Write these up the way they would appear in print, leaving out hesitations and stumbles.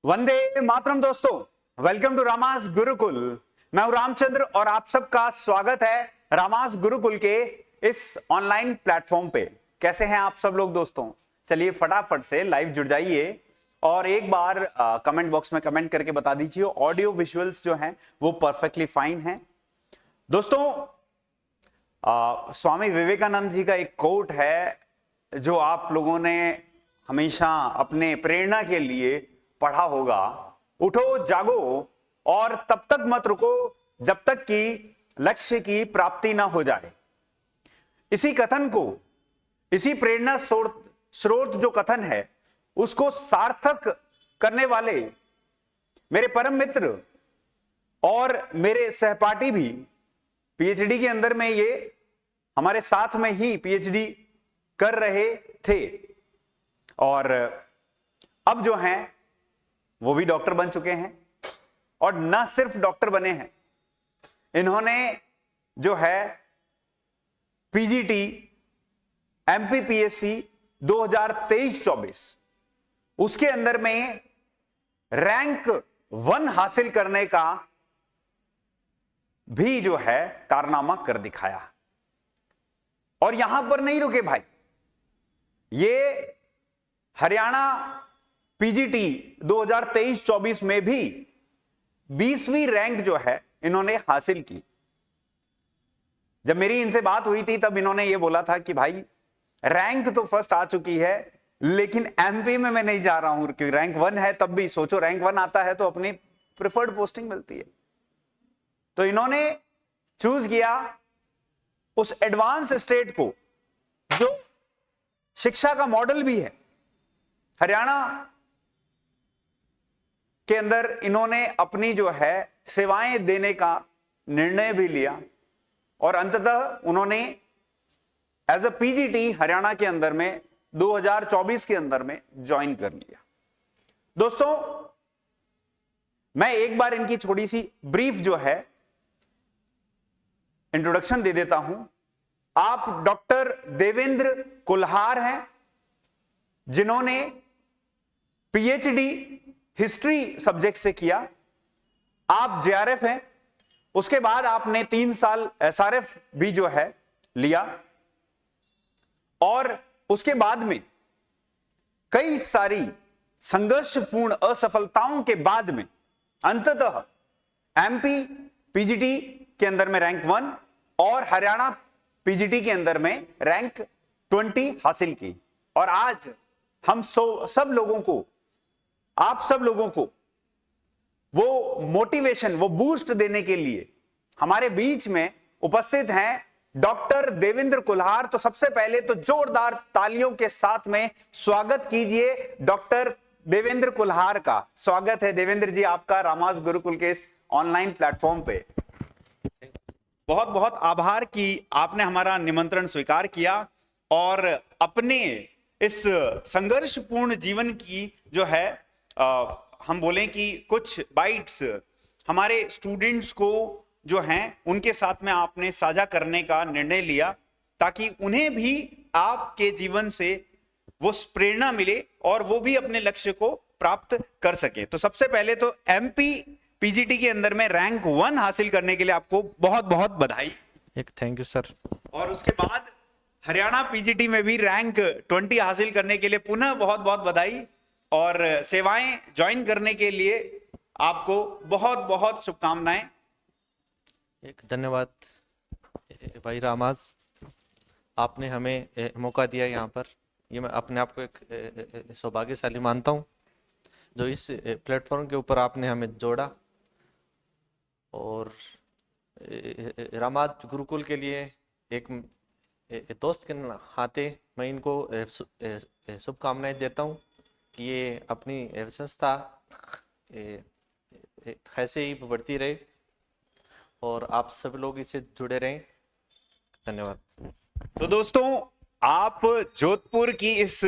वंदे मातरम दोस्तों, welcome to रामास Gurukul. मैं हूं रामचंद्र और आप सबका स्वागत है रामास गुरुकुल के इस ऑनलाइन प्लेटफॉर्म पे। कैसे हैं आप सब लोग दोस्तों? चलिए फटाफट से लाइव जुड़ जाइए और एक बार कमेंट बॉक्स में कमेंट करके बता दीजिए ऑडियो विजुअल्स जो हैं वो परफेक्टली फाइन हैं। दोस्तों, स्वामी विवेकानंद जी का एक कोट है जो आप लोगों ने हमेशा अपने प्रेरणा के लिए पढ़ा होगा। उठो जागो और तब तक मत रुको जब तक कि लक्ष्य की प्राप्ति ना हो जाए। इसी कथन को, इसी प्रेरणा स्रोत जो कथन है उसको सार्थक करने वाले मेरे परम मित्र और मेरे सहपाठी भी पीएचडी के अंदर में ये हमारे साथ में ही पीएचडी कर रहे थे और अब जो हैं वो भी डॉक्टर बन चुके हैं। और न सिर्फ डॉक्टर बने हैं, इन्होंने जो है पीजीटी एमपीपीएससी 2023-24 उसके अंदर में रैंक 1 हासिल करने का भी जो है कारनामा कर दिखाया। और यहां पर नहीं रुके भाई, ये हरियाणा पीजीटी 2023-24 में भी 20वीं रैंक जो है इन्होंने हासिल की। जब मेरी इनसे बात हुई थी तब इन्होंने ये बोला था कि भाई रैंक तो फर्स्ट आ चुकी है लेकिन एमपी में मैं नहीं जा रहा हूं क्योंकि रैंक 1 है। तब भी सोचो, रैंक 1 आता है तो अपनी प्रिफर्ड पोस्टिंग मिलती है। तो इन्होंने चूज किया उस एडवांस स्टेट को जो शिक्षा का मॉडल भी है। हरियाणा के अंदर इन्होंने अपनी जो है सेवाएं देने का निर्णय भी लिया और अंततः उन्होंने एज अ पीजीटी हरियाणा के अंदर में 2024 के अंदर में ज्वाइन कर लिया। दोस्तों, मैं एक बार इनकी थोड़ी सी ब्रीफ जो है इंट्रोडक्शन दे देता हूं। आप डॉक्टर देवेंद्र कुल्हार हैं जिन्होंने पीएचडी हिस्ट्री सब्जेक्ट से किया। आप जेआरएफ हैं, उसके बाद आपने 3 साल एसआरएफ भी जो है लिया और उसके बाद में कई सारी संघर्षपूर्ण असफलताओं के बाद में अंततः एमपी पीजीटी के अंदर में रैंक 1 और हरियाणा पीजीटी के अंदर में रैंक 20 हासिल की। और आज हम सब लोगों को, आप सब लोगों को वो मोटिवेशन, वो बूस्ट देने के लिए हमारे बीच में उपस्थित हैं डॉक्टर देवेंद्र कुल्हार। तो सबसे पहले तो जोरदार तालियों के साथ में स्वागत कीजिए डॉक्टर देवेंद्र कुल्हार का। स्वागत है देवेंद्र जी आपका रामास गुरुकुल के इस ऑनलाइन प्लेटफॉर्म पे। बहुत बहुत आभार कि आपने हमारा निमंत्रण स्वीकार किया और अपने इस संघर्षपूर्ण जीवन की जो है हम बोलें कि कुछ बाइट्स हमारे स्टूडेंट्स को जो हैं उनके साथ में आपने साझा करने का निर्णय लिया ताकि उन्हें भी आपके जीवन से वो प्रेरणा मिले और वो भी अपने लक्ष्य को प्राप्त कर सके। तो सबसे पहले तो एमपी पीजीटी के अंदर में रैंक 1 हासिल करने के लिए आपको बहुत बहुत बधाई। एक थैंक यू सर। और उसके बाद हरियाणा पीजीटी में भी रैंक 20 हासिल करने के लिए पुनः बहुत बहुत बधाई और सेवाएं ज्वाइन करने के लिए आपको बहुत बहुत शुभकामनाएं। एक धन्यवाद भाई रामास, आपने हमें मौका दिया यहाँ पर। ये मैं अपने आप को एक सौभाग्यशाली मानता हूँ जो इस प्लेटफॉर्म के ऊपर आपने हमें जोड़ा। और रामास गुरुकुल के लिए एक दोस्त के नाते मैं इनको शुभकामनाएं देता हूँ कि ये अपनी संस्था ऐसे ही बढ़ती रहे और आप सब लोग इससे जुड़े रहें। धन्यवाद। तो दोस्तों, आप जोधपुर की इस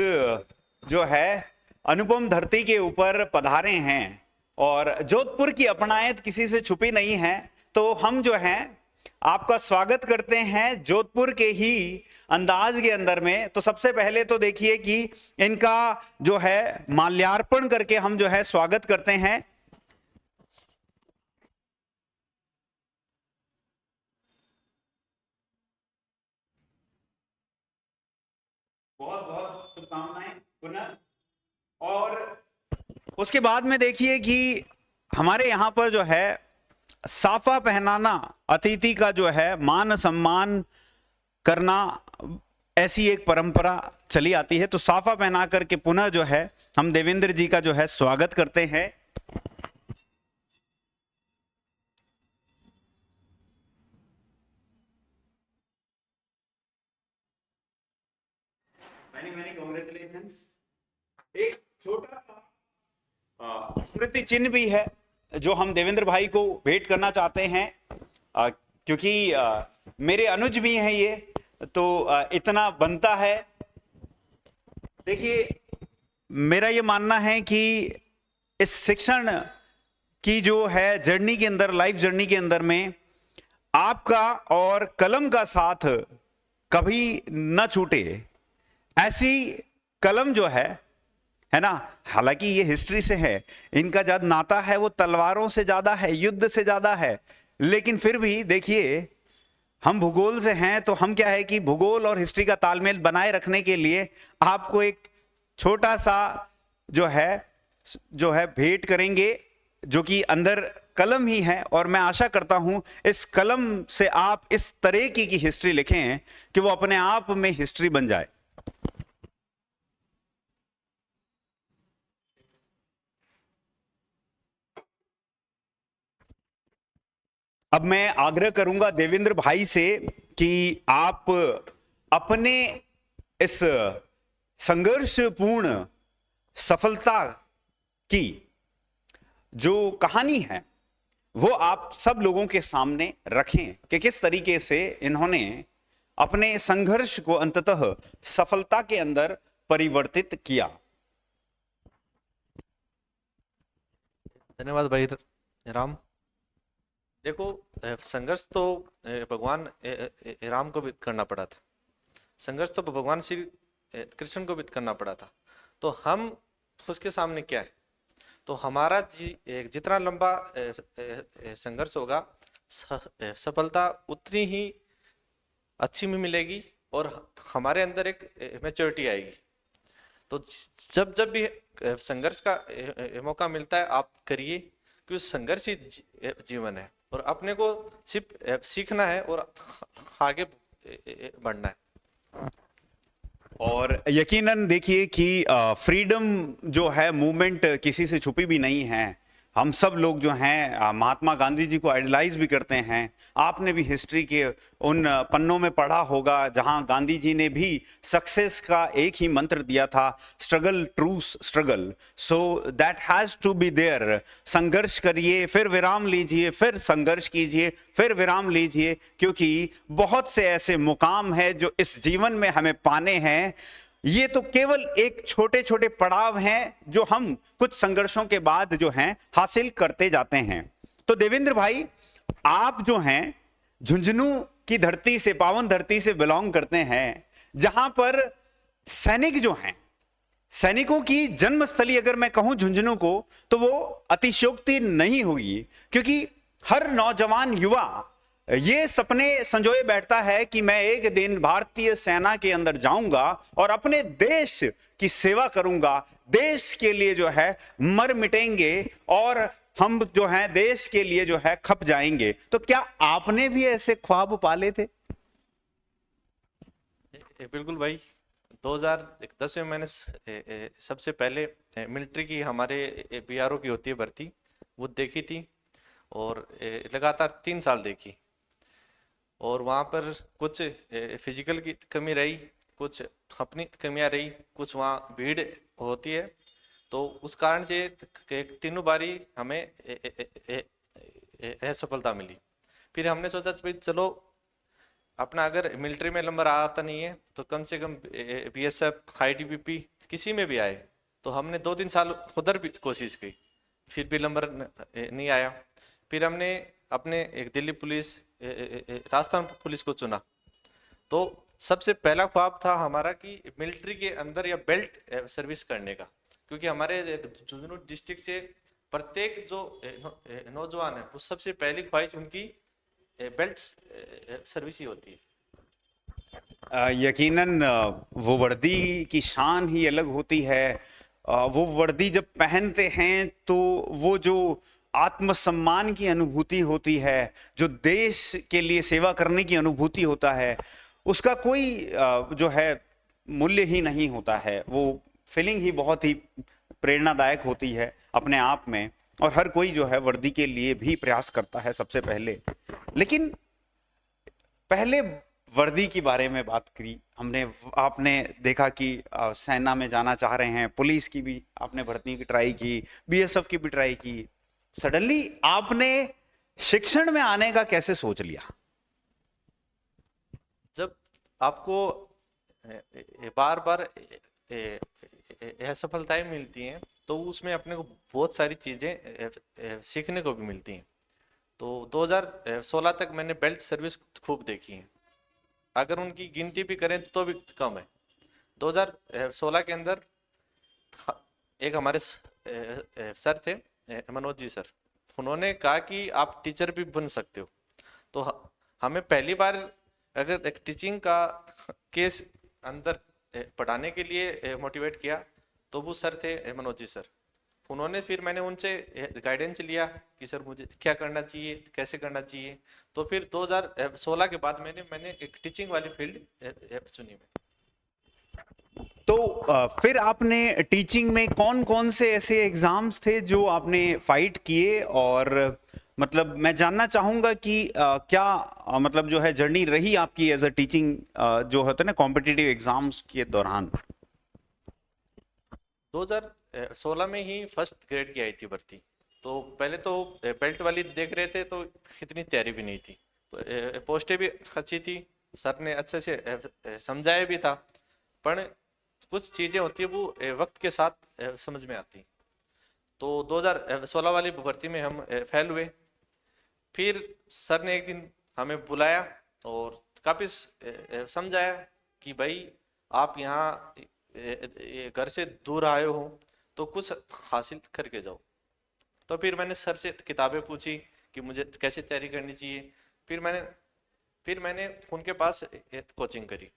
जो है अनुपम धरती के ऊपर पधारे हैं और जोधपुर की अपनायत किसी से छुपी नहीं है। तो हम जो हैं आपका स्वागत करते हैं जोधपुर के ही अंदाज के अंदर में। तो सबसे पहले तो देखिए कि इनका जो है माल्यार्पण करके हम जो है स्वागत करते हैं। बहुत बहुत शुभकामनाएं पुनः। और उसके बाद में देखिए कि हमारे यहां पर जो है साफा पहनाना, अतिथि का जो है मान सम्मान करना, ऐसी एक परंपरा चली आती है। तो साफा पहना करके पुनः जो है हम देवेंद्र जी का जो है स्वागत करते हैं। Many many congratulations. एक छोटा सा स्मृति चिन्ह भी है जो हम देवेंद्र भाई को भेंट करना चाहते हैं, क्योंकि मेरे अनुज भी हैं ये, तो इतना बनता है। देखिए, मेरा ये मानना है कि इस शिक्षण की जो है जर्नी के अंदर, लाइफ जर्नी के अंदर में आपका और कलम का साथ कभी न छूटे, ऐसी कलम जो है ना। हालांकि ये हिस्ट्री से है, इनका ज्यादा नाता है वो तलवारों से ज्यादा है, युद्ध से ज्यादा है, लेकिन फिर भी देखिए हम भूगोल से हैं, तो हम क्या है कि भूगोल और हिस्ट्री का तालमेल बनाए रखने के लिए आपको एक छोटा सा जो है भेंट करेंगे, जो कि अंदर कलम ही है। और मैं आशा करता हूं इस कलम से आप इस तरह की हिस्ट्री लिखें कि वो अपने आप में हिस्ट्री बन जाए। अब मैं आग्रह करूंगा देवेंद्र भाई से कि आप अपने इस संघर्षपूर्ण सफलता की जो कहानी है वो आप सब लोगों के सामने रखें कि किस तरीके से इन्होंने अपने संघर्ष को अंततः सफलता के अंदर परिवर्तित किया। धन्यवाद भाई राम। देखो, संघर्ष तो भगवान राम को भी करना पड़ा था, संघर्ष तो भगवान श्री कृष्ण को भी करना पड़ा था। तो हम उसके सामने क्या है, तो हमारा जितना लंबा संघर्ष होगा, सफलता उतनी ही अच्छी में मिलेगी और हमारे अंदर एक मैच्योरिटी आएगी। तो जब जब भी संघर्ष का मौका मिलता है आप करिए, क्योंकि संघर्ष ही जीवन है और अपने को सिर्फ सीखना है और आगे बढ़ना है। और यकीनन देखिए कि फ्रीडम जो है मूवमेंट किसी से छुपी भी नहीं है। हम सब लोग जो हैं महात्मा गांधी जी को आइडलाइज भी करते हैं। आपने भी हिस्ट्री के उन पन्नों में पढ़ा होगा जहां गांधी जी ने भी सक्सेस का एक ही मंत्र दिया था, struggle truce struggle, so that has to be there. संघर्ष करिए, फिर विराम लीजिए, फिर संघर्ष कीजिए, फिर विराम लीजिए, क्योंकि बहुत से ऐसे मुकाम हैं जो इस जीवन में हमें पाने हैं। ये तो केवल एक छोटे छोटे पड़ाव हैं जो हम कुछ संघर्षों के बाद जो हैं हासिल करते जाते हैं। तो देवेंद्र भाई, आप जो हैं झुंझुनू की धरती से, पावन धरती से बिलोंग करते हैं, जहां पर सैनिक जो हैं, सैनिकों की जन्मस्थली अगर मैं कहूं झुंझुनू को, तो वो अतिशयोक्ति नहीं होगी, क्योंकि हर नौजवान युवा ये सपने संजोए बैठता है कि मैं एक दिन भारतीय सेना के अंदर जाऊंगा और अपने देश की सेवा करूंगा, देश के लिए जो है मर मिटेंगे और हम जो है देश के लिए जो है खप जाएंगे। तो क्या आपने भी ऐसे ख्वाब पाले थे? बिल्कुल भाई, 2010 में मैंने सबसे पहले मिलिट्री की, हमारे बीआरओ की होती है भर्ती, वो देखी थी और लगातार 3 साल देखी। और वहाँ पर कुछ फिजिकल की कमी रही, कुछ अपनी कमियां रही, कुछ वहाँ भीड़ होती है, तो उस कारण से तीनों बारी हमें असफलता मिली। फिर हमने सोचा भाई चलो अपना, अगर मिलिट्री में नंबर आता नहीं है तो कम से कम बीएसएफ, आईटीबीपी किसी में भी आए। तो हमने 2-3 साल उधर भी कोशिश की, फिर भी नंबर नहीं आया। फिर हमने अपने एक दिल्ली पुलिस राजस्थान पुलिस को चुना, तो सबसे पहला ख्वाब था हमारा कि मिलिट्री के अंदर या बेल्ट सर्विस करने का, क्योंकि हमारे झुंझुनू डिस्ट्रिक्ट से प्रत्येक जो नौजवान है वो सबसे पहली ख्वाहिश उनकी बेल्ट सर्विस ही होती है। यकीनन वो वर्दी की शान ही अलग होती है। वो वर्दी जब पहनते हैं तो वो जो आत्मसम्मान की अनुभूति होती है, जो देश के लिए सेवा करने की अनुभूति होता है, उसका कोई जो है मूल्य ही नहीं होता है। वो फीलिंग ही बहुत ही प्रेरणादायक होती है अपने आप में, और हर कोई जो है वर्दी के लिए भी प्रयास करता है सबसे पहले। लेकिन पहले वर्दी के बारे में बात करी हमने, आपने देखा कि सेना में जाना चाह रहे हैं, पुलिस की भी आपने भर्ती की ट्राई की, बीएसएफ की भी ट्राई की। सडनली आपने शिक्षण में आने का कैसे सोच लिया? जब आपको बार बार असफलताएं मिलती हैं तो उसमें अपने को बहुत सारी चीज़ें सीखने को भी मिलती हैं। तो 2016 तक मैंने बेल्ट सर्विस खूब देखी है, अगर उनकी गिनती भी करें तो भी कम है। 2016 के अंदर एक हमारे सर थे, मनोज जी सर, उन्होंने कहा कि आप टीचर भी बन सकते हो। तो हमें पहली बार अगर एक टीचिंग का केस अंदर पढ़ाने के लिए मोटिवेट किया तो वो सर थे मनोज जी सर। उन्होंने फिर मैंने उनसे गाइडेंस लिया कि सर मुझे क्या करना चाहिए, कैसे करना चाहिए। तो फिर 2016 के बाद मैंने एक टीचिंग वाली फील्ड चुनी। तो फिर आपने टीचिंग में कौन कौन से ऐसे एग्जाम्स थे जो आपने फाइट किए? और मतलब मैं जानना चाहूंगा कि क्या मतलब जो है जर्नी रही आपकी एज अ टीचिंग, जो होता है ना कॉम्पिटिटिव एग्जाम्स के दौरान? 2016 में ही फर्स्ट ग्रेड की आई थी भर्ती। तो पहले तो बेल्ट वाली देख रहे थे तो इतनी तैयारी भी नहीं थी, तो पोस्टें भी अच्छी थी, सर ने अच्छे से समझाया भी था, पर कुछ चीज़ें होती है वो वक्त के साथ समझ में आती। तो 2016 वाली भर्ती में हम फेल हुए। फिर सर ने एक दिन हमें बुलाया और काफ़ी समझाया कि भाई आप यहाँ घर से दूर आए हो तो कुछ हासिल करके जाओ। तो फिर मैंने सर से किताबें पूछी कि मुझे कैसे तैयारी करनी चाहिए। फिर मैंने उनके पास कोचिंग करी,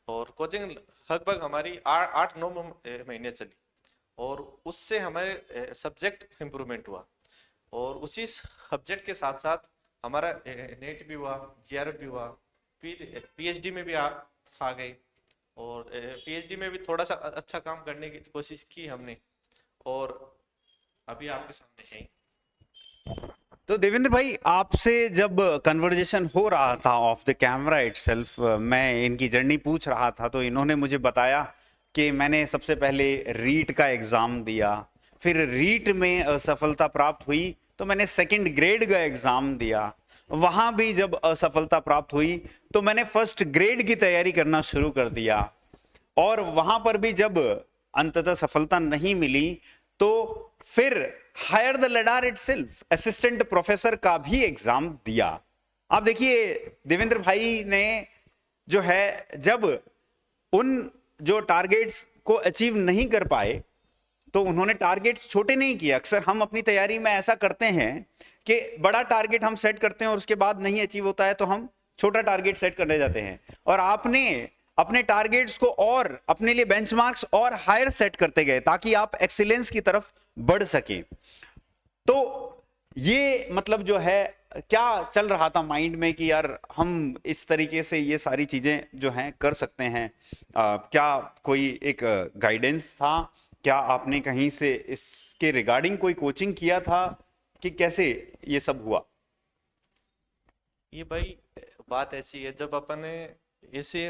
और कोचिंग लगभग हमारी 8-9 महीने चली, और उससे हमारे सब्जेक्ट इम्प्रूवमेंट हुआ। और उसी सब्जेक्ट के साथ साथ हमारा नेट भी हुआ, जीआरएफ भी हुआ, फिर पीएचडी में भी आ गए, और पीएचडी में भी थोड़ा सा अच्छा काम करने की कोशिश की हमने, और अभी आपके सामने है। तो देवेंद्र भाई, आपसे जब कन्वर्जेशन हो रहा था ऑफ द कैमरा इटसेल्फ, मैं इनकी जर्नी पूछ रहा था तो इन्होंने मुझे बताया कि मैंने सबसे पहले रीट का एग्ज़ाम दिया, फिर रीट में असफलता प्राप्त हुई तो मैंने सेकंड ग्रेड का एग्ज़ाम दिया, वहाँ भी जब असफलता प्राप्त हुई तो मैंने फर्स्ट ग्रेड की तैयारी करना शुरू कर दिया, और वहाँ पर भी जब अंततः सफलता नहीं मिली तो फिर higher the ladder itself, assistant professor का भी एग्जाम दिया। आप देखिए देवेंद्र भाई ने जो है जब उन जो टारगेट्स को अचीव नहीं कर पाए तो उन्होंने टारगेट्स छोटे नहीं किए। अक्सर हम अपनी तैयारी में ऐसा करते हैं कि बड़ा टारगेट हम सेट करते हैं और उसके बाद नहीं अचीव होता है तो हम छोटा टारगेट सेट करने जाते हैं, और आपने अपने टारगेट्स को और अपने लिए बेंचमार्क्स और हायर सेट करते गए ताकि आप एक्सीलेंस की तरफ बढ़ सकें। तो ये मतलब जो है क्या चल रहा था माइंड में कि यार हम इस तरीके से ये सारी चीजें जो हैं कर सकते हैं? क्या कोई एक गाइडेंस था? क्या आपने कहीं से इसके रिगार्डिंग कोई कोचिंग किया था कि कैसे ये सब हुआ? ये भाई बात ऐसी है, जब अपन इसे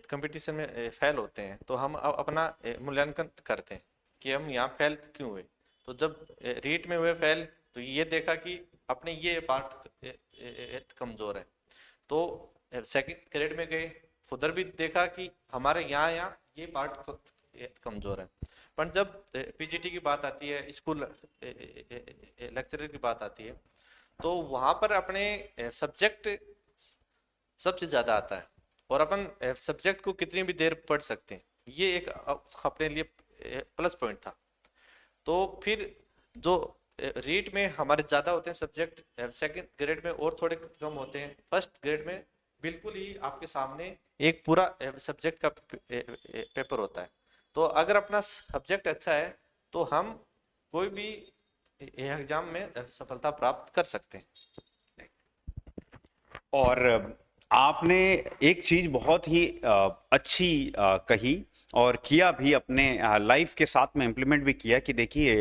कंपटीशन में फेल होते हैं तो हम अपना मूल्यांकन करते हैं कि हम यहाँ फेल क्यों हुए। तो जब रीट में हुए फेल तो ये देखा कि अपने ये पार्ट कमजोर है, तो सेकंड ग्रेड में गए, उधर भी देखा कि हमारे यहाँ ये पार्ट कमजोर है। पर जब पीजीटी की बात आती है, स्कूल लेक्चरर की बात आती है, तो वहाँ पर अपने सब्जेक्ट सबसे ज़्यादा आता है, और अपन सब्जेक्ट को कितनी भी देर पढ़ सकते हैं, ये एक अपने लिए प्लस पॉइंट था। तो फिर जो रीट में हमारे ज़्यादा होते हैं सब्जेक्ट, सेकंड ग्रेड में और थोड़े कम होते हैं, फर्स्ट ग्रेड में बिल्कुल ही आपके सामने एक पूरा सब्जेक्ट का पेपर होता है। तो अगर अपना सब्जेक्ट अच्छा है तो हम कोई भी एग्जाम में सफलता प्राप्त कर सकते हैं। और आपने एक चीज बहुत ही अच्छी कही और किया भी, अपने लाइफ के साथ में इम्प्लीमेंट भी किया कि देखिए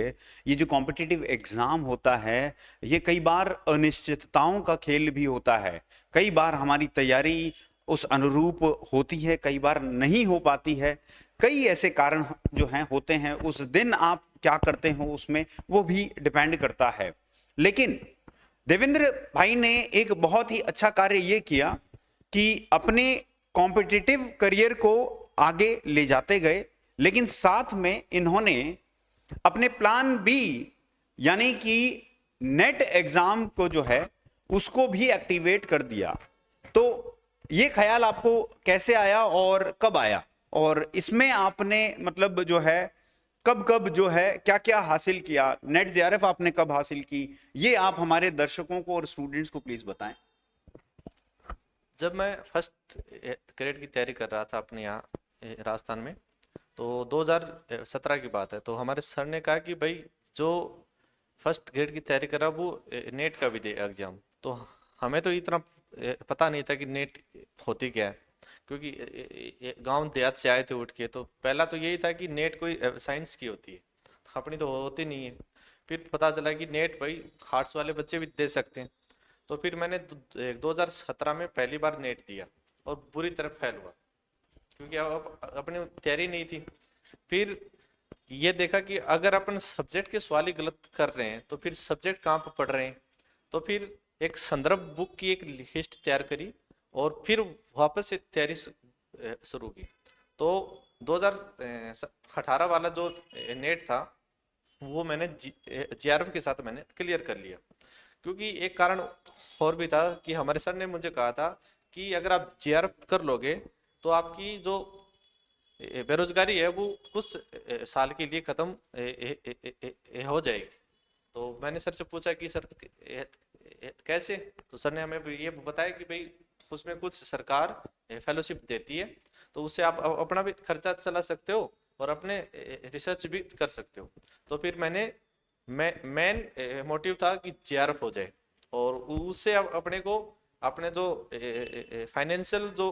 ये जो कॉम्पिटिटिव एग्जाम होता है ये कई बार अनिश्चितताओं का खेल भी होता है। कई बार हमारी तैयारी उस अनुरूप होती है, कई बार नहीं हो पाती है, कई ऐसे कारण जो हैं होते हैं। उस दिन आप क्या करते हो उसमें वो भी डिपेंड करता है। लेकिन देवेंद्र भाई ने एक बहुत ही अच्छा कार्य ये किया कि अपने कॉम्पिटिटिव करियर को आगे ले जाते गए, लेकिन साथ में इन्होंने अपने प्लान बी यानी कि नेट एग्जाम को जो है उसको भी एक्टिवेट कर दिया। तो ये ख्याल आपको कैसे आया और कब आया, और इसमें आपने मतलब जो है कब कब जो है क्या क्या हासिल किया, नेट जेआरएफ आपने कब हासिल की, ये आप हमारे दर्शकों को और स्टूडेंट्स को प्लीज बताएं। जब मैं फर्स्ट ग्रेड की तैयारी कर रहा था अपने यहाँ राजस्थान में, तो 2017 की बात है, तो हमारे सर ने कहा कि भाई जो फर्स्ट ग्रेड की तैयारी कर रहा वो नेट का भी दे एग्जाम। तो हमें तो इतना पता नहीं था कि नेट होती क्या है, क्योंकि गांव देहात से आए थे उठ के, तो पहला तो यही था कि नेट कोई साइंस की होती है, अपनी तो होती नहीं है। फिर पता चला कि नेट भाई आर्ट्स वाले बच्चे भी दे सकते हैं। तो फिर मैंने 2017 में पहली बार नेट दिया और बुरी तरह फेल हुआ, क्योंकि अब अपनी तैयारी नहीं थी। फिर ये देखा कि अगर अपन सब्जेक्ट के सवाल ही गलत कर रहे हैं तो फिर सब्जेक्ट कहाँ पर पढ़ रहे हैं। तो फिर एक संदर्भ बुक की एक लिस्ट तैयार करी और फिर वापस से तैयारी शुरू की। तो 2018 वाला जो नेट था वो मैंने जीआरएफ के साथ मैंने क्लियर कर लिया, क्योंकि एक कारण और भी था कि हमारे सर ने मुझे कहा था कि अगर आप जीआरएफ कर लोगे तो आपकी जो बेरोजगारी है वो कुछ साल के लिए खत्म हो जाएगी। तो मैंने सर से पूछा कि सर कैसे, तो सर ने हमें ये बताया कि भाई उसमें कुछ सरकार फेलोशिप देती है, तो उससे आप अपना भी खर्चा चला सकते हो और अपने रिसर्च भी कर सकते हो। तो फिर मेन मोटिव था कि जेआरएफ हो जाए, और उससे अपने को अपने जो फाइनेंशियल जो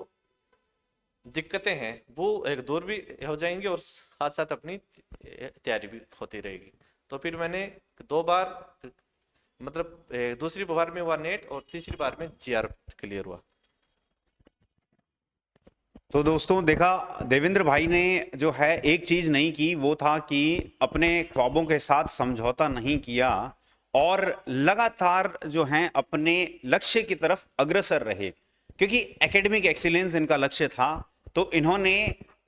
दिक्कतें हैं वो एक दूर भी हो जाएंगी और साथ साथ अपनी तैयारी भी होती रहेगी। तो फिर मैंने 2 बार, मतलब दूसरी बार में हुआ नेट और तीसरी बार में जीआरएफ क्लियर हुआ। तो दोस्तों देखा, देवेंद्र भाई ने जो है एक चीज नहीं की, वो था कि अपने ख्वाबों के साथ समझौता नहीं किया और लगातार जो हैं अपने लक्ष्य की तरफ अग्रसर रहे, क्योंकि एकेडमिक एक्सीलेंस इनका लक्ष्य था। तो इन्होंने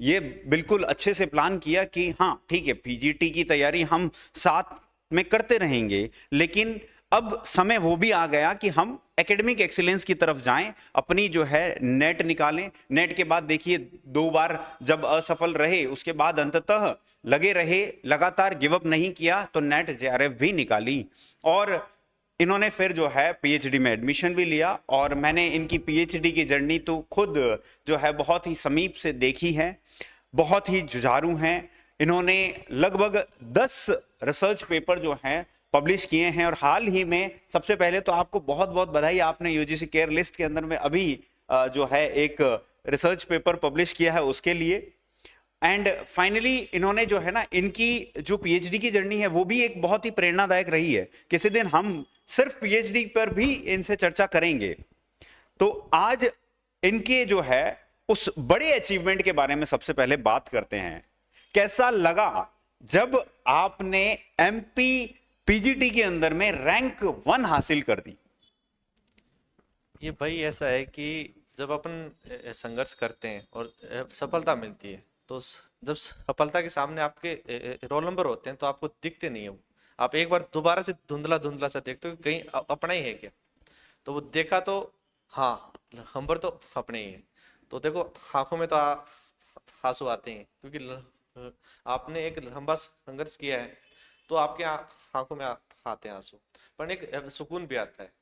ये बिल्कुल अच्छे से प्लान किया कि हाँ ठीक है, पीजीटी की तैयारी हम साथ में करते रहेंगे, लेकिन अब समय वो भी आ गया कि हम एकेडमिक एक्सीलेंस की तरफ जाएं, अपनी जो है नेट निकालें। नेट के बाद देखिए 2 बार जब असफल रहे उसके बाद अंततः लगे रहे, लगातार गिव अप नहीं किया, तो नेट जेआरएफ भी निकाली और इन्होंने फिर जो है पीएचडी में एडमिशन भी लिया। और मैंने इनकी पीएचडी की जर्नी तो खुद जो है बहुत ही समीप से देखी है, बहुत ही जुझारू हैं। इन्होंने लगभग 10 रिसर्च पेपर जो हैं पब्लिश किए हैं, और हाल ही में सबसे पहले तो आपको बहुत बहुत बधाई, आपने यूजीसी केयर लिस्ट के अंदर में अभी जो है एक रिसर्च पेपर पब्लिश किया है उसके लिए। एंड फाइनली इन्होंने जो है ना, इनकी जो पीएचडी की जर्नी है वो भी एक बहुत ही प्रेरणादायक रही है। किसी दिन हम सिर्फ पीएचडी पर भी इनसे चर्चा करेंगे। तो आज इनके जो है उस बड़े अचीवमेंट के बारे में सबसे पहले बात करते हैं। कैसा लगा जब आपने एमपी पीजीटी के अंदर में रैंक 1 हासिल कर दी? ये भाई ऐसा है कि जब अपन संघर्ष करते हैं और सफलता मिलती है, तो जब सफलता के सामने आपके रोल नंबर होते हैं तो आपको दिखते नहीं है वो। आप एक बार दोबारा से धुंधला धुंधला सा देखते हो कि कहीं अपना ही है क्या। तो वो देखा तो हाँ नंबर तो अपने ही है। तो देखो आंखों में तो आंसू आते हैं, क्योंकि आपने एक लंबा संघर्ष किया है, तो आपके आंखों में आते हैं आंसू, पर एक सुकून भी आता है।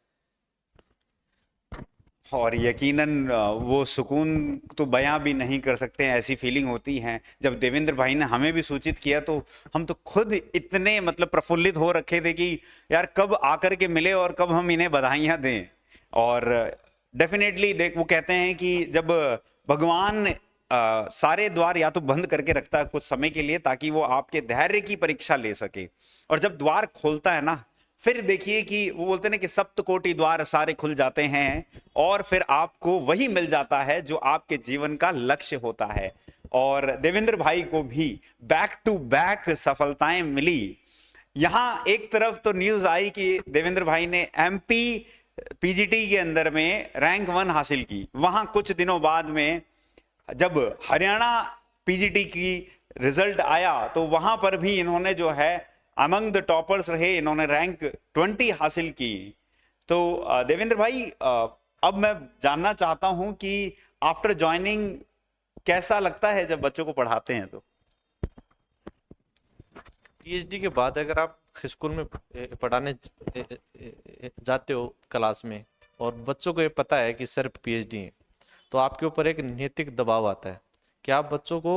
और यकीनन वो सुकून तो बयां भी नहीं कर सकते हैं, ऐसी फीलिंग होती है। जब देवेंद्र भाई ने हमें भी सूचित किया तो हम तो खुद इतने मतलब प्रफुल्लित हो रखे थे कि यार कब आकर के मिले और कब हम इन्हें बधाइयां दें। और डेफिनेटली देख, वो कहते हैं कि जब भगवान सारे द्वार या तो बंद करके रखता है कुछ समय के लिए ताकि वो आपके धैर्य की परीक्षा ले सके, और जब द्वार खोलता है ना, फिर देखिए कि वो बोलते हैं कि सप्त कोटि द्वार सारे खुल जाते हैं, और फिर आपको वही मिल जाता है जो आपके जीवन का लक्ष्य होता है। और देवेंद्र भाई को भी बैक टू बैक सफलताएं मिली। यहां एक तरफ तो न्यूज आई कि देवेंद्र भाई ने एमपी पीजीटी के अंदर में रैंक 1 हासिल की। वहां कुछ दिनों बाद में जब हरियाणा पीजीटी की रिजल्ट आया तो वहां पर भी इन्होंने जो है अमंग द टॉपर्स रहे, इन्होंने रैंक 20 हासिल की। तो देवेंद्र भाई, अब मैं जानना चाहता हूं कि आफ्टर ज्वाइनिंग कैसा लगता है जब बच्चों को पढ़ाते हैं? तो पीएचडी के बाद अगर आप स्कूल में पढ़ाने जाते हो क्लास में, और बच्चों को ये पता है कि सर पीएचडी है, तो आपके ऊपर एक नैतिक दबाव आता है कि आप बच्चों को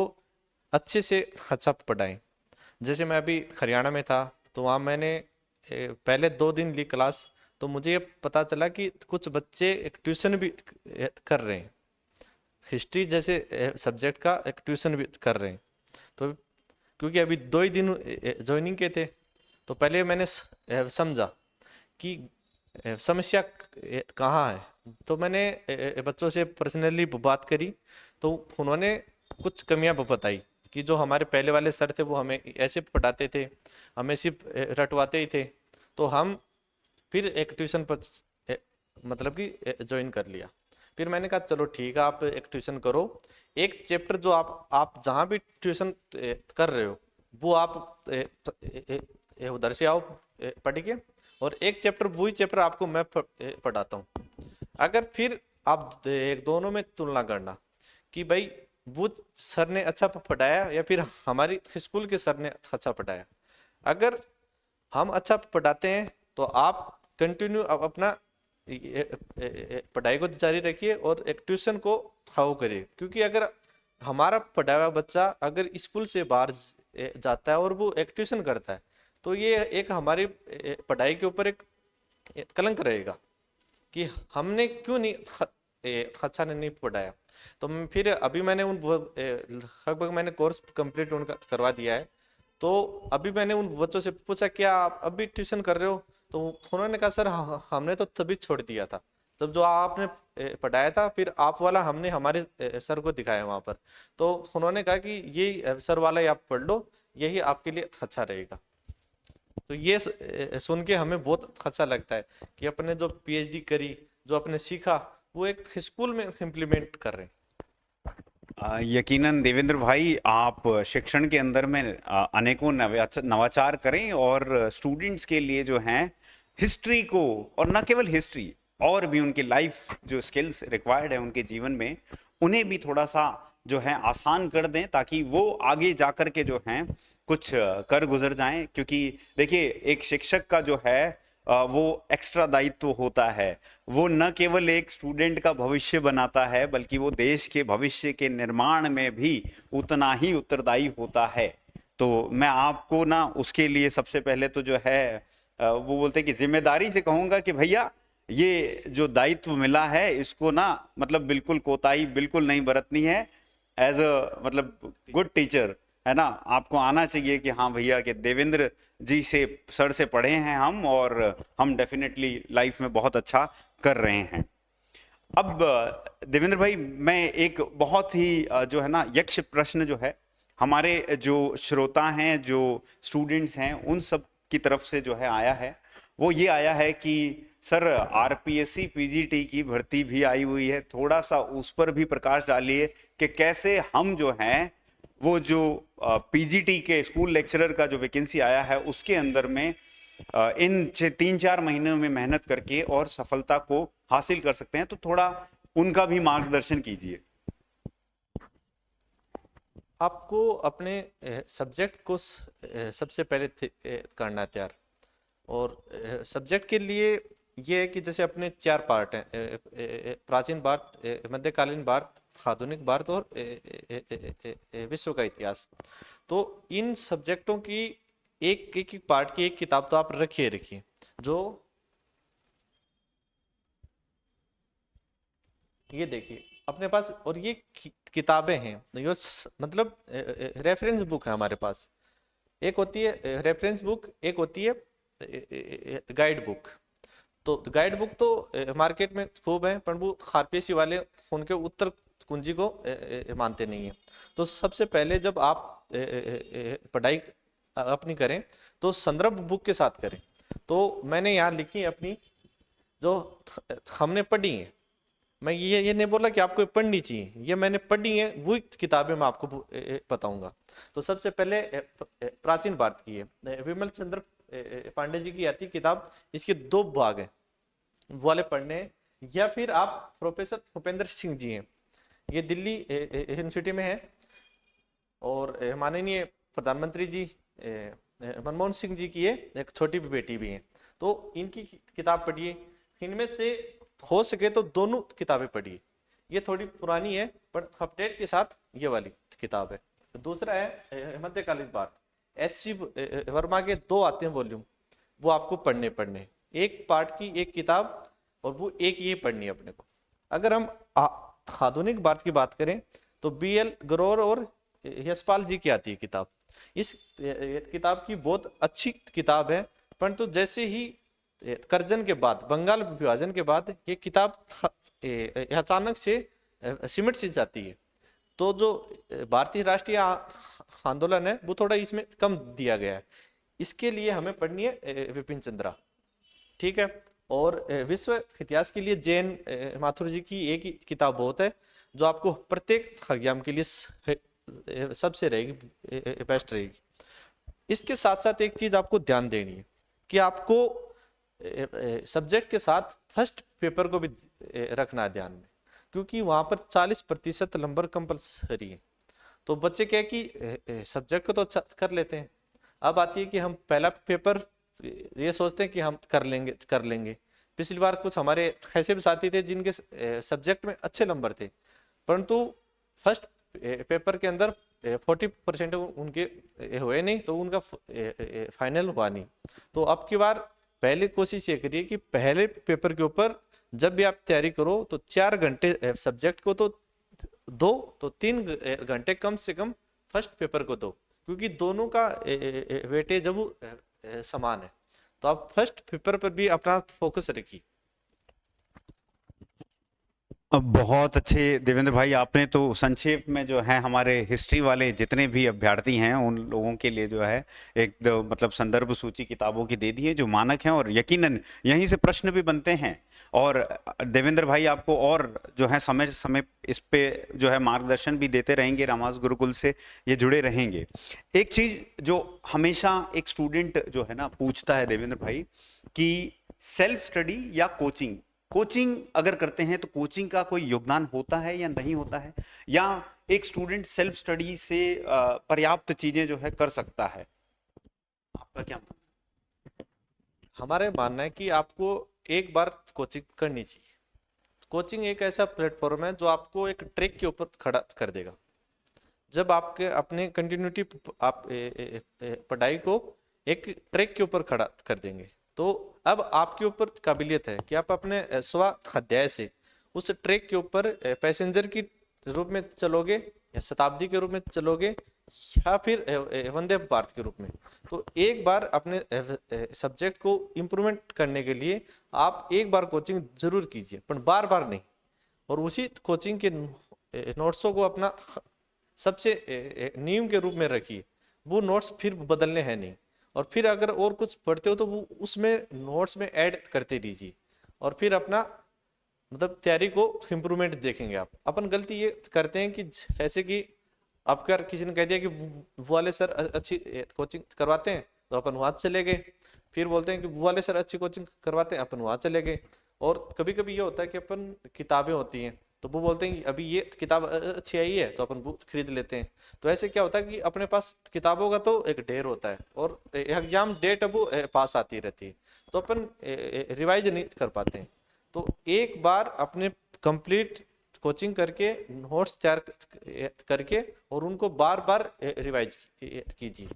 अच्छे से अच्छा पढ़ाएं। जैसे मैं अभी हरियाणा में था, तो वहाँ मैंने पहले 2 दिन ली क्लास, तो मुझे ये पता चला कि कुछ बच्चे एक ट्यूशन भी कर रहे हैं, हिस्ट्री जैसे सब्जेक्ट का एक ट्यूशन भी कर रहे हैं। तो क्योंकि अभी 2 ही दिन ज्वाइनिंग के थे, तो पहले मैंने समझा कि समस्या कहाँ है। तो मैंने बच्चों से पर्सनली बात करी, तो उन्होंने कुछ कमियां बताई कि जो हमारे पहले वाले सर थे वो हमें ऐसे पढ़ाते थे, हमें सिर्फ रटवाते ही थे। तो हम फिर एक ट्यूशन पर मतलब कि ज्वाइन कर लिया। फिर मैंने कहा चलो ठीक है, आप एक ट्यूशन करो, एक चैप्टर जो आप जहाँ भी ट्यूशन कर रहे हो वो आप उधर से आओ पढ़ के, और एक चैप्टर वही चैप्टर आपको मैं पढ़ाता हूँ। अगर फिर आप एक दोनों में तुलना करना कि भाई वो सर ने अच्छा पढ़ाया या फिर हमारी स्कूल के सर ने अच्छा पढ़ाया। अगर हम अच्छा पढ़ाते हैं तो आप कंटिन्यू अपना पढ़ाई को जारी रखिए और एक ट्यूशन को खाओ करिए। क्योंकि अगर हमारा पढ़ाया हुआ बच्चा अगर स्कूल से बाहर जाता है और वो एक ट्यूशन करता है, तो ये एक हमारी पढ़ाई के ऊपर एक कलंक रहेगा कि हमने क्यों नहीं अच्छा नहीं पढ़ाया। तो फिर अभी मैंने लगभग मैंने कोर्स कंप्लीट उनका करवा दिया है। तो अभी मैंने उन बच्चों से पूछा क्या आप अभी ट्यूशन कर रहे हो, तो उन्होंने कहा सर हमने तो तभी छोड़ दिया था, तब जो आपने पढ़ाया था फिर आप वाला हमने हमारे सर को दिखाया वहाँ पर। तो उन्होंने कहा कि ये सर वाला ही आप पढ़ लो, यही आपके लिए अच्छा रहेगा। तो ये सुन के हमें बहुत अच्छा लगता है कि अपने जो पीएचडी करी, जो अपने सीखा, वो एक स्कूल में इम्प्लीमेंट कर रहे हैं। यकीनन देवेंद्र भाई, आप शिक्षण के अंदर में अनेकों नवाचार करें और स्टूडेंट्स के लिए जो हैं हिस्ट्री को, और न केवल हिस्ट्री, और भी उनकी लाइफ जो स्किल्स रिक्वायर्ड है उनके जीवन में, उन्हें भी थोड़ा सा जो है आसान कर दें ताकि वो आगे जाकर के जो हैं कुछ कर गुजर जाएं। क्योंकि देखिए, एक शिक्षक का जो है वो एक्स्ट्रा दायित्व होता है। वो न केवल एक स्टूडेंट का भविष्य बनाता है बल्कि वो देश के भविष्य के निर्माण में भी उतना ही उत्तरदायी होता है। तो मैं आपको ना उसके लिए सबसे पहले तो जो है वो बोलते हैं कि जिम्मेदारी से कहूंगा कि भैया, ये जो दायित्व मिला है इसको ना मतलब बिल्कुल कोताही बिल्कुल नहीं बरतनी है। एज अ मतलब गुड टीचर है ना, आपको आना चाहिए कि हाँ भैया, कि देवेंद्र जी से सर से पढ़े हैं हम, और हम डेफिनेटली लाइफ में बहुत अच्छा कर रहे हैं। अब देवेंद्र भाई, मैं एक बहुत ही जो है ना यक्ष प्रश्न जो है हमारे जो श्रोता हैं, जो स्टूडेंट्स हैं, उन सब की तरफ से जो है आया है, वो ये आया है कि सर आरपीएससी पीजीटी की भर्ती भी आई हुई है, थोड़ा सा उस पर भी प्रकाश डालिए कि कैसे हम जो हैं वो जो पीजीटी के स्कूल लेक्चरर का जो वैकेंसी आया है उसके अंदर में इन 3-4 महीनों में मेहनत करके और सफलता को हासिल कर सकते हैं। तो थोड़ा उनका भी मार्गदर्शन कीजिए। आपको अपने सब्जेक्ट को सबसे पहले करना है तैयार। और सब्जेक्ट के लिए ये है कि जैसे अपने 4 पार्ट हैं, प्राचीन भारत, मध्यकालीन भारत, आधुनिक भारत और विश्व का इतिहास। तो इन सब्जेक्टों की एक एक पार्ट की एक किताब तो आप रखिए जो ये देखिए अपने पास। और ये किताबें हैं, ये मतलब रेफरेंस बुक है हमारे पास। एक होती है रेफरेंस बुक, एक होती है गाइड बुक। तो गाइड बुक तो मार्केट में खूब है, पर वो आरपीएससी वाले उनके उत्तर कुंजी को मानते नहीं है। तो सबसे पहले जब आप पढ़ाई अपनी करें तो संदर्भ बुक के साथ करें। तो मैंने यहाँ लिखी है अपनी जो हमने पढ़ी है। मैं ये नहीं बोला कि आपको पढ़नी चाहिए, ये मैंने पढ़ी है, वो किताबें मैं आपको बताऊंगा। तो सबसे पहले प्राचीन भारत की है, विमल चंद्र पांडे जी की आती किताब। इसके 2 भाग हैं, वो वाले पढ़ने हैं। या फिर आप प्रोफेसर भूपेंद्र सिंह जी हैं, ये दिल्ली यूनिवर्सिटी में है, और माननीय प्रधानमंत्री जी मनमोहन सिंह जी की है, एक छोटी भी बेटी भी है। तो इनकी किताब पढ़िए। इनमें से हो सके तो दोनों किताबें पढ़िए। ये थोड़ी पुरानी है पर अपडेट के साथ ये वाली किताब है। दूसरा है मध्यकालीन भारत, एससी वर्मा के 2 आते हैं वॉल्यूम, वो आपको पढ़ने एक पार्ट की एक किताब, और वो एक ये पढ़नी है अपने को। अगर हम आधुनिक भारत की बात करें तो BL ग्रोवर और यशपाल जी की आती है किताब। इस किताब की बहुत अच्छी किताब है, परंतु जैसे ही कर्जन के बाद, बंगाल विभाजन के बाद ये किताब अचानक से सिमट सी जाती है। तो जो भारतीय राष्ट्रीय आंदोलन है वो थोड़ा इसमें कम दिया गया है। इसके लिए हमें पढ़नी है विपिन चंद्रा, ठीक है। और विश्व इतिहास के लिए जैन माथुर जी की एक ही किताब बहुत है, जो आपको प्रत्येक एग्जाम के लिए सबसे रहेगी, बेस्ट रहेगी। इसके साथ साथ एक चीज आपको ध्यान देनी है कि आपको सब्जेक्ट के साथ फर्स्ट पेपर को भी रखना है ध्यान में, क्योंकि वहां पर 40% नंबर कंपलसरी है। तो बच्चे क्या है कि सब्जेक्ट को तो अच्छा कर लेते हैं, अब आती है कि हम पहला पेपर ये सोचते हैं कि हम कर लेंगे। पिछली बार कुछ हमारे ऐसे भी साथी थे जिनके सब्जेक्ट में अच्छे नंबर थे, परंतु फर्स्ट पेपर के अंदर 40% उनके हुए नहीं, तो उनका फाइनल हुआ नहीं। तो अब की बार पहले कोशिश ये करिए कि पहले पेपर के ऊपर जब भी आप तैयारी करो तो 4 घंटे सब्जेक्ट को तो दो, तो 3 घंटे कम से कम फर्स्ट पेपर को दो, क्योंकि दोनों का वेटेज जब समान है। तो आप फर्स्ट पेपर पर भी अपना फोकस रखिए। बहुत अच्छे देवेंद्र भाई, आपने तो संक्षेप में जो है हमारे हिस्ट्री वाले जितने भी अभ्यर्थी हैं उन लोगों के लिए जो है एक मतलब संदर्भ सूची किताबों की दे दी है जो मानक हैं, और यकीनन यहीं से प्रश्न भी बनते हैं। और देवेंद्र भाई आपको और जो है समय समय इस पे जो है मार्गदर्शन भी देते रहेंगे, रामास गुरुकुल से ये जुड़े रहेंगे। एक चीज जो हमेशा एक स्टूडेंट जो है ना पूछता है देवेंद्र भाई कि सेल्फ स्टडी या कोचिंग अगर करते हैं तो कोचिंग का कोई योगदान होता है या नहीं होता है, या एक स्टूडेंट सेल्फ स्टडी से पर्याप्त चीजें जो है कर सकता है? आपका क्या मानना है? हमारे मानना है कि आपको एक बार कोचिंग करनी चाहिए। कोचिंग एक ऐसा प्लेटफॉर्म है जो आपको एक ट्रैक के ऊपर खड़ा कर देगा। जब आपके अपने कंटिन्यूटी आप पढ़ाई को एक ट्रैक के ऊपर खड़ा कर देंगे, तो अब आपके ऊपर काबिलियत है कि आप अपने स्वाध्याय से उस ट्रैक के ऊपर पैसेंजर की रूप में चलोगे, या शताब्दी के रूप में चलोगे, या फिर वंदे भारत के रूप में। तो एक बार अपने सब्जेक्ट को इम्प्रूवमेंट करने के लिए आप एक बार कोचिंग जरूर कीजिए, पर बार बार नहीं। और उसी कोचिंग के नोट्सों को अपना सबसे नियम के रूप में रखिए, वो नोट्स फिर बदलने हैं नहीं। और फिर अगर और कुछ पढ़ते हो तो वो उसमें नोट्स में ऐड करते रहिए, और फिर अपना मतलब तैयारी को इम्प्रूवमेंट देखेंगे आप। अपन गलती ये करते हैं कि जैसे कि आपका किसी ने कह दिया कि वो वाले सर अच्छी कोचिंग करवाते हैं तो अपन वहाँ चले गए, फिर बोलते हैं कि वो वाले सर अच्छी कोचिंग करवाते हैं, अपन वहाँ चले गए। और कभी कभी ये होता है कि अपन किताबें होती हैं तो वो बोलते हैं कि अभी ये किताब अच्छी आई है तो अपन बुक खरीद लेते हैं। तो ऐसे क्या होता है कि अपने पास किताबों का तो एक ढेर होता है और एग्जाम डेट अब वो पास आती रहती है, तो अपन रिवाइज नहीं कर पाते हैं। तो एक बार अपने कंप्लीट कोचिंग करके नोट्स तैयार करके और उनको बार बार रिवाइज कीजिए।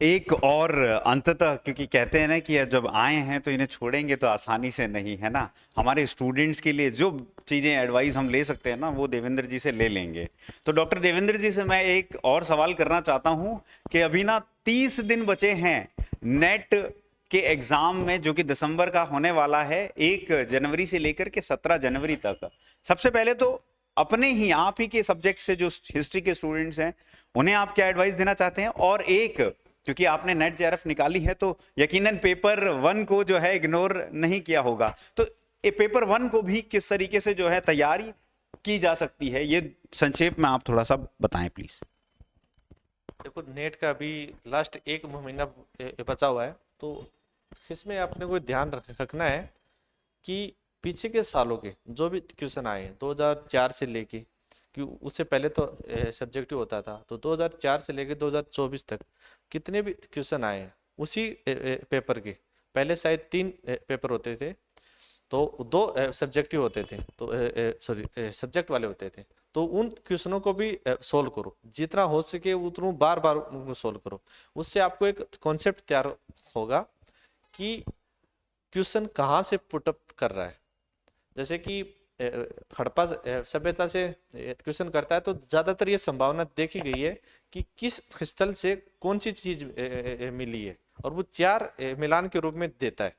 एक और अंततः, क्योंकि कहते हैं ना कि जब आए हैं तो इन्हें छोड़ेंगे तो आसानी से नहीं, है ना, हमारे स्टूडेंट्स के लिए जो चीज़ें एडवाइस हम ले सकते हैं ना, वो देवेंद्र जी से ले लेंगे। तो डॉक्टर देवेंद्र जी से मैं एक और सवाल करना चाहता हूँ कि अभी ना 30 दिन बचे हैं नेट के एग्जाम में, जो कि दिसंबर का होने वाला है, 1 जनवरी से लेकर के 17 जनवरी तक। सबसे पहले तो अपने ही आप ही के सब्जेक्ट से जो हिस्ट्री के स्टूडेंट्स हैं उन्हें आप क्या एडवाइस देना चाहते हैं? और एक, क्योंकि आपने नेट जेआरएफ निकाली है तो यकीनन पेपर 1 को जो है इग्नोर नहीं किया होगा, तो ये पेपर 1 को भी किस तरीके से जो है तैयारी की जा सकती है, ये संक्षेप में आप थोड़ा सा बताएं प्लीज। देखो, नेट का अभी लास्ट 1 महीना बचा हुआ है, तो इसमें आपने कोई ध्यान रखना है कि पीछे के सालों के जो भी क्वेश्चन आए हैं 2004 से लेके, कि उससे पहले तो सब्जेक्टिव होता था, तो 2004 से लेके 2024 तक कितने भी क्वेश्चन आए हैं उसी पेपर के, पहले शायद 3 पेपर होते थे, तो 2 सब्जेक्टिव होते थे, तो सॉरी सब्जेक्ट वाले होते थे, तो उन क्वेश्चनों को भी सोल्व करो, जितना हो सके उतना बार बार उनको सोल्व करो। उससे आपको एक कॉन्सेप्ट तैयार होगा कि क्वेश्चन कहाँ से पुटअप कर रहा है। जैसे कि हड़प्पा सभ्यता से क्वेश्चन करता है तो ज्यादातर ये संभावना देखी गई है कि किस स्थल से कौन सी चीज मिली है, और वो 4 मिलान के रूप में देता है,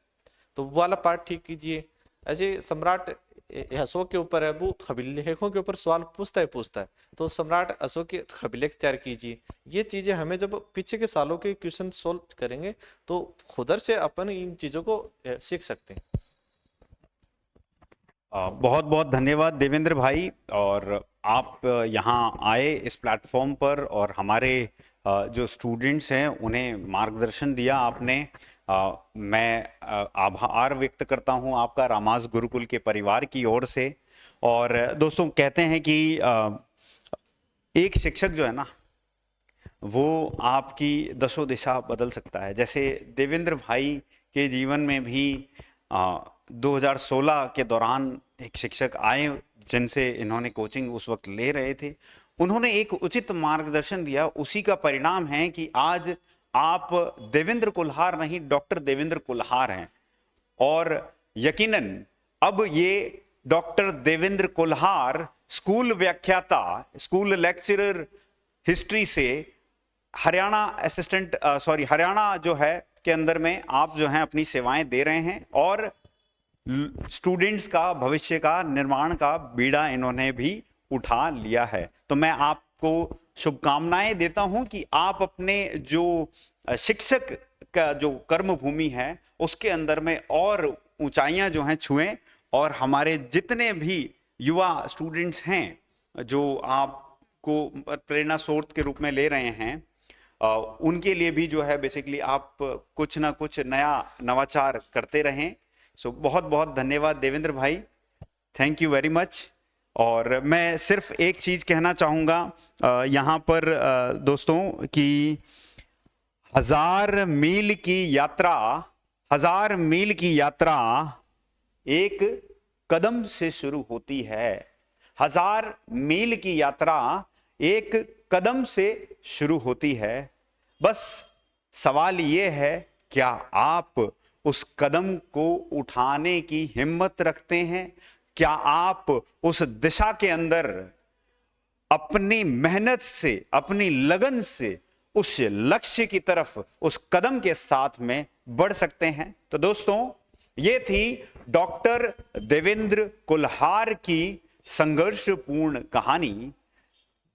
तो वो वाला पार्ट ठीक कीजिए। ऐसे सम्राट अशोक के ऊपर है, वो अभिलेखों के ऊपर सवाल पूछता है, तो सम्राट अशोक के अभिलेख तैयार कीजिए। ये चीजें हमें जब पीछे के सालों के क्वेश्चन सोल्व करेंगे तो खुदर से अपन इन चीजों को सीख सकते हैं। बहुत बहुत धन्यवाद देवेंद्र भाई, और आप यहाँ आए इस प्लेटफॉर्म पर और हमारे जो स्टूडेंट्स हैं उन्हें मार्गदर्शन दिया आपने। मैं आभार व्यक्त करता हूँ आपका रामास गुरुकुल के परिवार की ओर से। और दोस्तों, कहते हैं कि एक शिक्षक जो है ना, वो आपकी दशो दिशा बदल सकता है। जैसे देवेंद्र भाई के जीवन में भी 2016 के दौरान एक शिक्षक आए जिनसे इन्होंने कोचिंग उस वक्त ले रहे थे, उन्होंने एक उचित मार्गदर्शन दिया, उसी का परिणाम है कि आज आप देवेंद्र कुल्हार नहीं, डॉक्टर देवेंद्र कुल्हार हैं। और यकीनन अब ये डॉक्टर देवेंद्र कुल्हार स्कूल व्याख्याता, स्कूल लेक्चरर हिस्ट्री से हरियाणा हरियाणा जो है के अंदर में आप जो हैं अपनी सेवाएं दे रहे हैं, और स्टूडेंट्स का भविष्य का निर्माण का बीड़ा इन्होंने भी उठा लिया है। तो मैं आपको शुभकामनाएं देता हूं कि आप अपने जो शिक्षक का जो कर्म भूमि है उसके अंदर में और ऊंचाइयां जो हैं छुएं, और हमारे जितने भी युवा स्टूडेंट्स हैं जो आपको प्रेरणा स्रोत के रूप में ले रहे हैं, उनके लिए भी जो है बेसिकली आप कुछ ना कुछ नया नवाचार करते रहें। सो बहुत बहुत धन्यवाद देवेंद्र भाई, थैंक यू वेरी मच। और मैं सिर्फ एक चीज कहना चाहूँगा यहाँ पर दोस्तों कि 1000 मील की यात्रा एक कदम से शुरू होती है। 1000 मील की यात्रा एक कदम से शुरू होती है। बस सवाल ये है, क्या आप उस कदम को उठाने की हिम्मत रखते हैं? क्या आप उस दिशा के अंदर अपनी मेहनत से, अपनी लगन से उस लक्ष्य की तरफ उस कदम के साथ में बढ़ सकते हैं? तो दोस्तों, ये थी डॉक्टर देवेंद्र कुल्हार की संघर्षपूर्ण कहानी।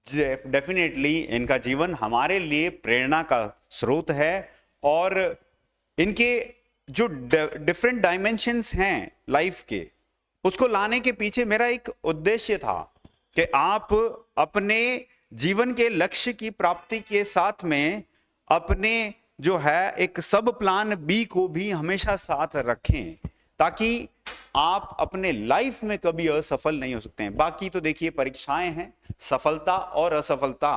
डेफिनेटली इनका जीवन हमारे लिए प्रेरणा का स्रोत है, और इनके जो डिफरेंट डायमेंशंस हैं लाइफ के, उसको लाने के पीछे मेरा एक उद्देश्य था कि आप अपने जीवन के लक्ष्य की प्राप्ति के साथ में अपने जो है एक सब प्लान बी को भी हमेशा साथ रखें, ताकि आप अपने लाइफ में कभी असफल नहीं हो सकते हैं। बाकी तो देखिए परीक्षाएं हैं, सफलता और असफलता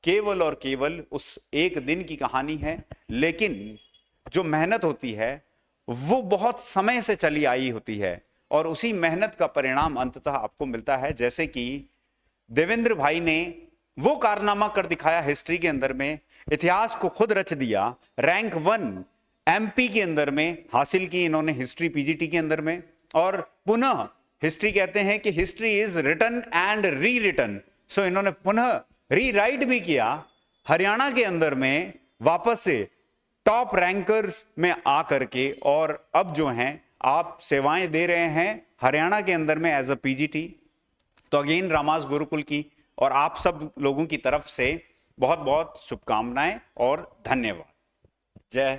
केवल और केवल उस एक दिन की कहानी है, लेकिन जो मेहनत होती है वो बहुत समय से चली आई होती है और उसी मेहनत का परिणाम अंततः आपको मिलता है। जैसे कि देवेंद्र भाई ने वो कारनामा कर दिखाया हिस्ट्री के अंदर में, इतिहास को खुद रच दिया, रैंक 1 एमपी के अंदर में हासिल की इन्होंने हिस्ट्री पीजीटी के अंदर में। और पुनः हिस्ट्री कहते हैं कि history is written and re written, सो इन्होंने पुनः रीराइट भी किया, हरियाणा के अंदर में वापस से टॉप रैंकर्स में आ करके, और अब जो हैं आप सेवाएं दे रहे हैं हरियाणा के अंदर में एज अ पीजीटी। तो अगेन रामास गुरुकुल की और आप सब लोगों की तरफ से बहुत बहुत शुभकामनाएं और धन्यवाद। जय